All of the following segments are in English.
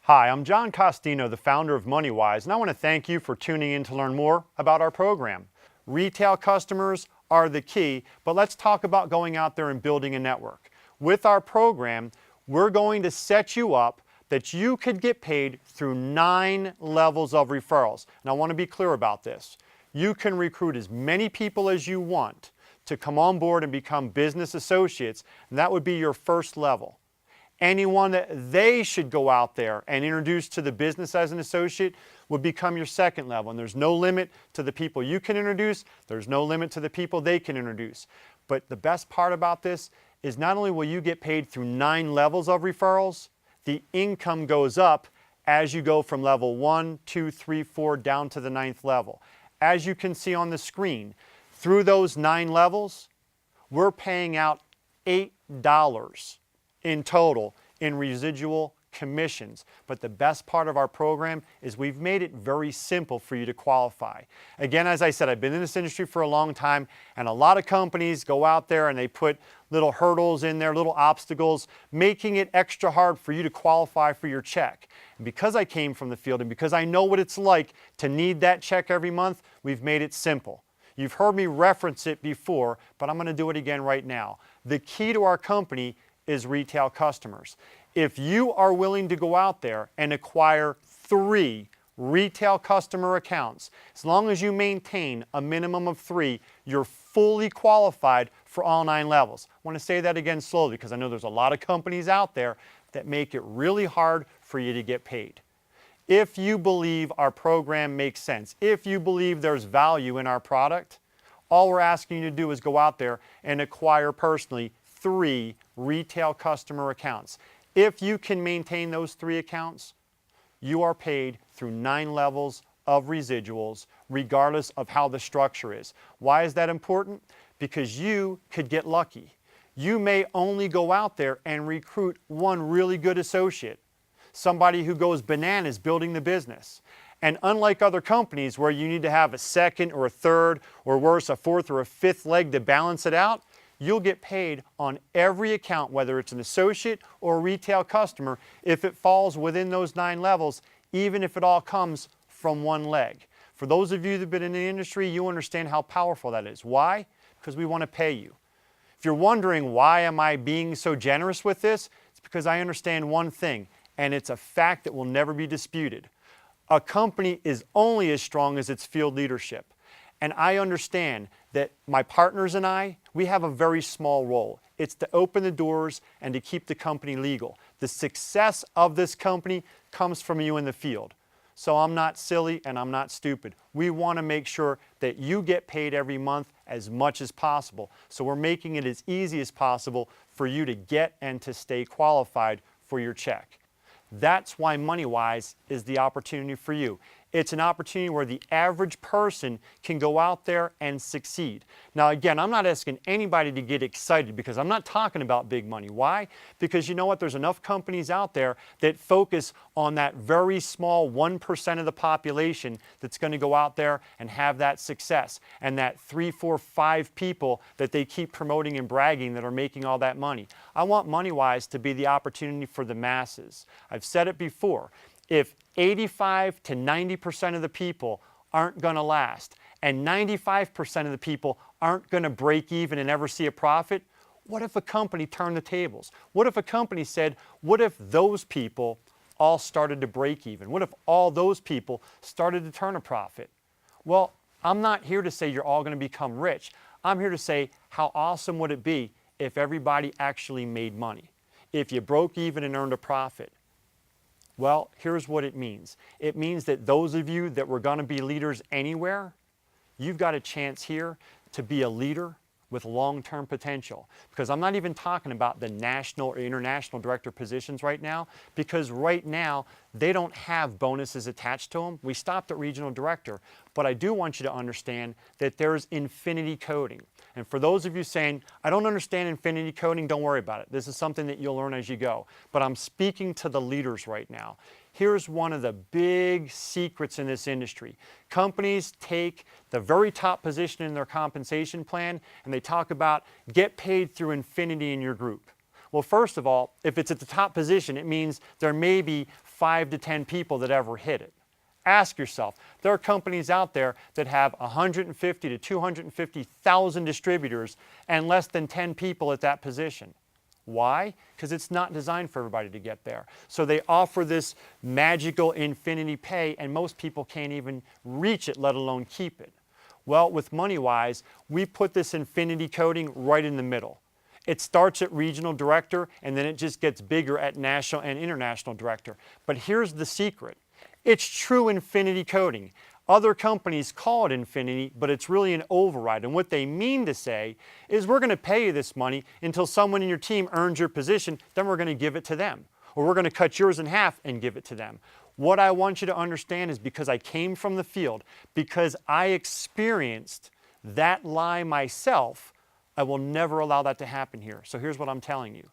Hi, I'm John Costino, the founder of MonyWize, and I want to thank you for tuning in to learn more about our program. Retail customers are the key, but let's talk about going out there and building a network. With our program, we're going to set you up that you could get paid through 9 levels of referrals. And I want to be clear about this. You can recruit as many people as you want to come on board and become business associates, and that would be your first level. Anyone that they should go out there and introduce to the business as an associate would become your second level. And there's no limit to the people you can introduce. There's no limit to the people they can introduce. But the best part about this is not only will you get paid through 9 levels of referrals, the income goes up as you go from level 1, 2, 3, 4 down to the 9th level. As you can see on the screen, through those 9 levels, we're paying out $8 in total in residual commissions. But the best part of our program is we've made it very simple for you to qualify. Again, as I said, I've been in this industry for a long time, and a lot of companies go out there and they put little hurdles in there, little obstacles, making it extra hard for you to qualify for your check. And because I came from the field and because I know what it's like to need that check every month, we've made it simple. You've heard me reference it before, but I'm going to do it again right now. The key to our company is retail customers. If you are willing to go out there and acquire 3 retail customer accounts, as long as you maintain a minimum of 3, you're fully qualified for all 9 levels. I want to say that again slowly because I know there's a lot of companies out there that make it really hard for you to get paid. If you believe our program makes sense, if you believe there's value in our product, all we're asking you to do is go out there and acquire personally 3 retail customer accounts. If you can maintain those 3 accounts, you are paid through 9 levels of residuals, regardless of how the structure is. Why is that important? Because you could get lucky. You may only go out there and recruit 1 really good associate, somebody who goes bananas building the business. And unlike other companies where you need to have a second or a third, or worse, a 4th or a 5th leg to balance it out, you'll get paid on every account, whether it's an associate or a retail customer, if it falls within those 9 levels, even if it all comes from 1 leg. For those of you that have been in the industry, you understand how powerful that is. Why? Because we want to pay you. If you're wondering why am I being so generous with this, it's because I understand one thing, and it's a fact that will never be disputed. A company is only as strong as its field leadership. And I understand that my partners and I, we have a very small role. It's to open the doors and to keep the company legal. The success of this company comes from you in the field. So I'm not silly and I'm not stupid. We want to make sure that you get paid every month as much as possible. So we're making it as easy as possible for you to get and to stay qualified for your check. That's why MonyWize is the opportunity for you. It's an opportunity where the average person can go out there and succeed. Now again, I'm not asking anybody to get excited because I'm not talking about big money. Why? Because you know what? There's enough companies out there that focus on that very small 1% of the population that's going to go out there and have that success. And that 3, 4, 5 people that they keep promoting and bragging that are making all that money. I want MonyWize to be the opportunity for the masses. I've said it before. If 85 to 90% of the people aren't going to last and 95% of the people aren't going to break even and ever see a profit, what if a company turned the tables? What if a company said, what if those people all started to break even? What if all those people started to turn a profit? Well, I'm not here to say you're all going to become rich. I'm here to say how awesome would it be if everybody actually made money? If you broke even and earned a profit? Well, here's what it means. It means that those of you that were going to be leaders anywhere, you've got a chance here to be a leader with long-term potential. Because I'm not even talking about the national or international director positions right now, because right now they don't have bonuses attached to them. We stopped at regional director. But I do want you to understand that there's infinity coding. And for those of you saying, I don't understand infinity coding, don't worry about it. This is something that you'll learn as you go. But I'm speaking to the leaders right now. Here's one of the big secrets in this industry. Companies take the very top position in their compensation plan and they talk about get paid through infinity in your group. Well, first of all, if it's at the top position, it means there may be 5 to 10 people that ever hit it. Ask yourself, there are companies out there that have 150 to 250,000 distributors and less than 10 people at that position. Why? Because it's not designed for everybody to get there. So they offer this magical infinity pay, and most people can't even reach it, let alone keep it. Well, with MonyWize, we put this infinity coding right in the middle. It starts at regional director, and then it just gets bigger at national and international director. But here's the secret. It's true infinity coding. Other companies call it infinity, but it's really an override. And what they mean to say is we're going to pay you this money until someone in your team earns your position, then we're going to give it to them. Or we're going to cut yours in half and give it to them. What I want you to understand is because I came from the field, because I experienced that lie myself, I will never allow that to happen here. So here's what I'm telling you.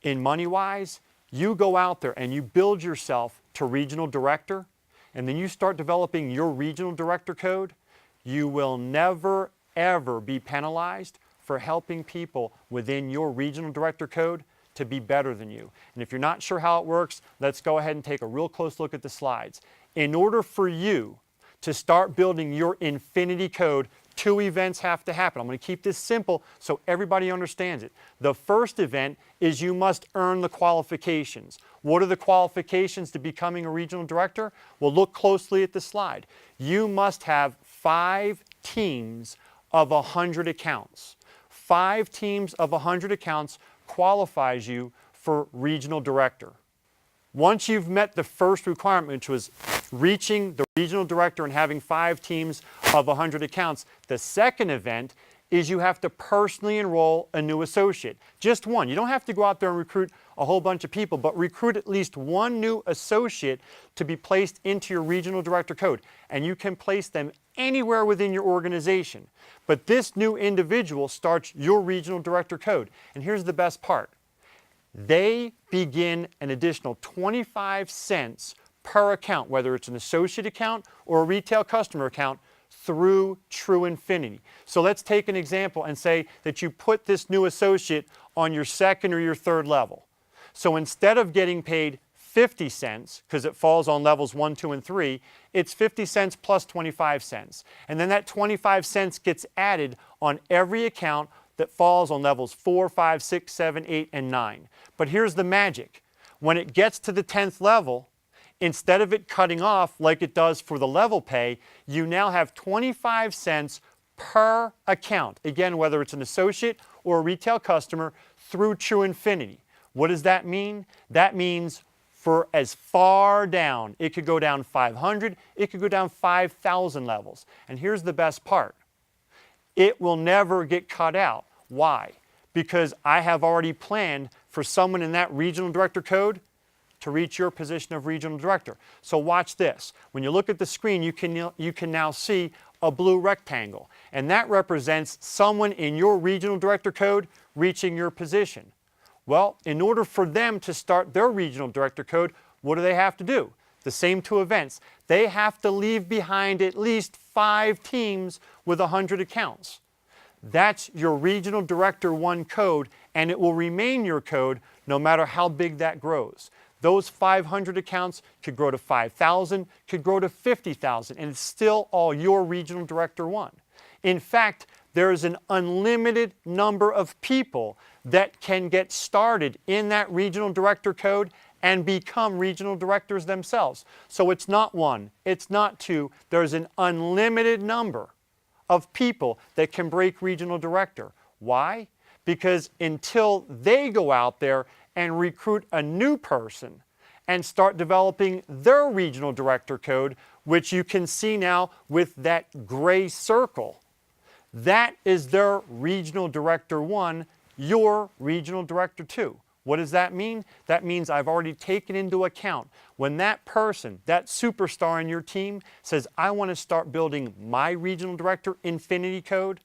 In MonyWize, you go out there and you build yourself to regional director, and then you start developing your regional director code, you will never, ever be penalized for helping people within your regional director code to be better than you. And if you're not sure how it works, let's go ahead and take a real close look at the slides. In order for you to start building your infinity code, 2 events have to happen. I'm going to keep this simple so everybody understands it. The first event is you must earn the qualifications. What are the qualifications to becoming a regional director? Well, look closely at the slide. You must have 5 teams of 100 accounts. 5 teams of 100 accounts qualifies you for regional director. Once you've met the first requirement, which was reaching the regional director and having 5 teams of 100 accounts, the second event is you have to personally enroll a new associate. Just one. You don't have to go out there and recruit a whole bunch of people, but recruit at least one new associate to be placed into your regional director code. And you can place them anywhere within your organization. But this new individual starts your regional director code. And here's the best part. They begin an additional 25 cents per account, whether it's an associate account or a retail customer account, through True Infinity. So let's take an example and say that you put this new associate on your 2nd or your 3rd level. So instead of getting paid 50 cents, because it falls on levels 1, 2, and 3, it's 50 cents plus 25 cents. And then that 25 cents gets added on every account that falls on levels 4, 5, 6, 7, 8, and 9. But here's the magic. When it gets to the 10th level, instead of it cutting off like it does for the level pay, you now have 25 cents per account. Again, whether it's an associate or a retail customer, through True Infinity. What does that mean? That means for as far down, it could go down 500, it could go down 5,000 levels. And here's the best part. It will never get cut out. Why? Because I have already planned for someone in that regional director code to reach your position of regional director. So watch this. When you look at the screen, you can now see a blue rectangle. And that represents someone in your regional director code reaching your position. Well, in order for them to start their regional director code, what do they have to do? The same 2 events. They have to leave behind at least 5 teams with 100 accounts. That's your regional director 1 code, and it will remain your code no matter how big that grows. Those 500 accounts could grow to 5,000, could grow to 50,000, and it's still all your regional director 1. In fact, there is an unlimited number of people that can get started in that regional director code and become regional directors themselves. So it's not 1, it's not 2, there's an unlimited number of people that can break regional director. Why? Because until they go out there and recruit a new person and start developing their regional director code, which you can see now with that gray circle, that is their regional director 1, your regional director 2. What does that mean? That means I've already taken into account when that person, that superstar in your team says, I want to start building my regional director infinity code,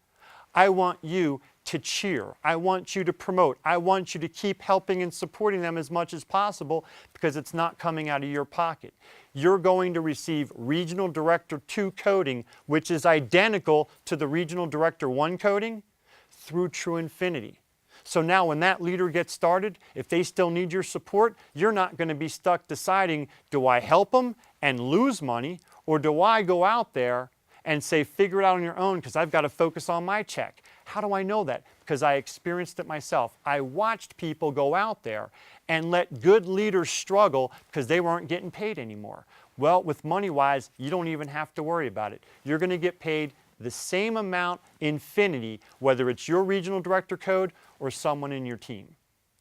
I want you to cheer. I want you to promote. I want you to keep helping and supporting them as much as possible because it's not coming out of your pocket. You're going to receive Regional Director 2 coding, which is identical to the Regional Director 1 coding, through True Infinity. So now when that leader gets started, if they still need your support, you're not going to be stuck deciding, do I help them and lose money, or do I go out there and say, figure it out on your own because I've got to focus on my check? How do I know that? Because I experienced it myself. I watched people go out there and let good leaders struggle because they weren't getting paid anymore. Well, with MonyWize, you don't even have to worry about it. You're going to get paid the same amount infinity, whether it's your regional director code or someone in your team.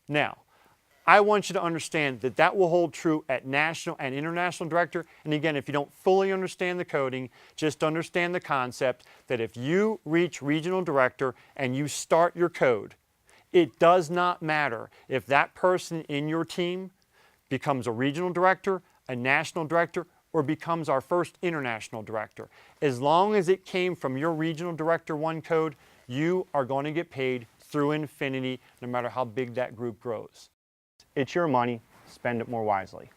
Now, I want you to understand that that will hold true at national and international director. And again, if you don't fully understand the coding, just understand the concept that if you reach regional director and you start your code, it does not matter if that person in your team becomes a regional director, a national director, or becomes our first international director. As long as it came from your regional director 1 code, you are going to get paid through infinity, no matter how big that group grows. It's your money, spend it more wisely.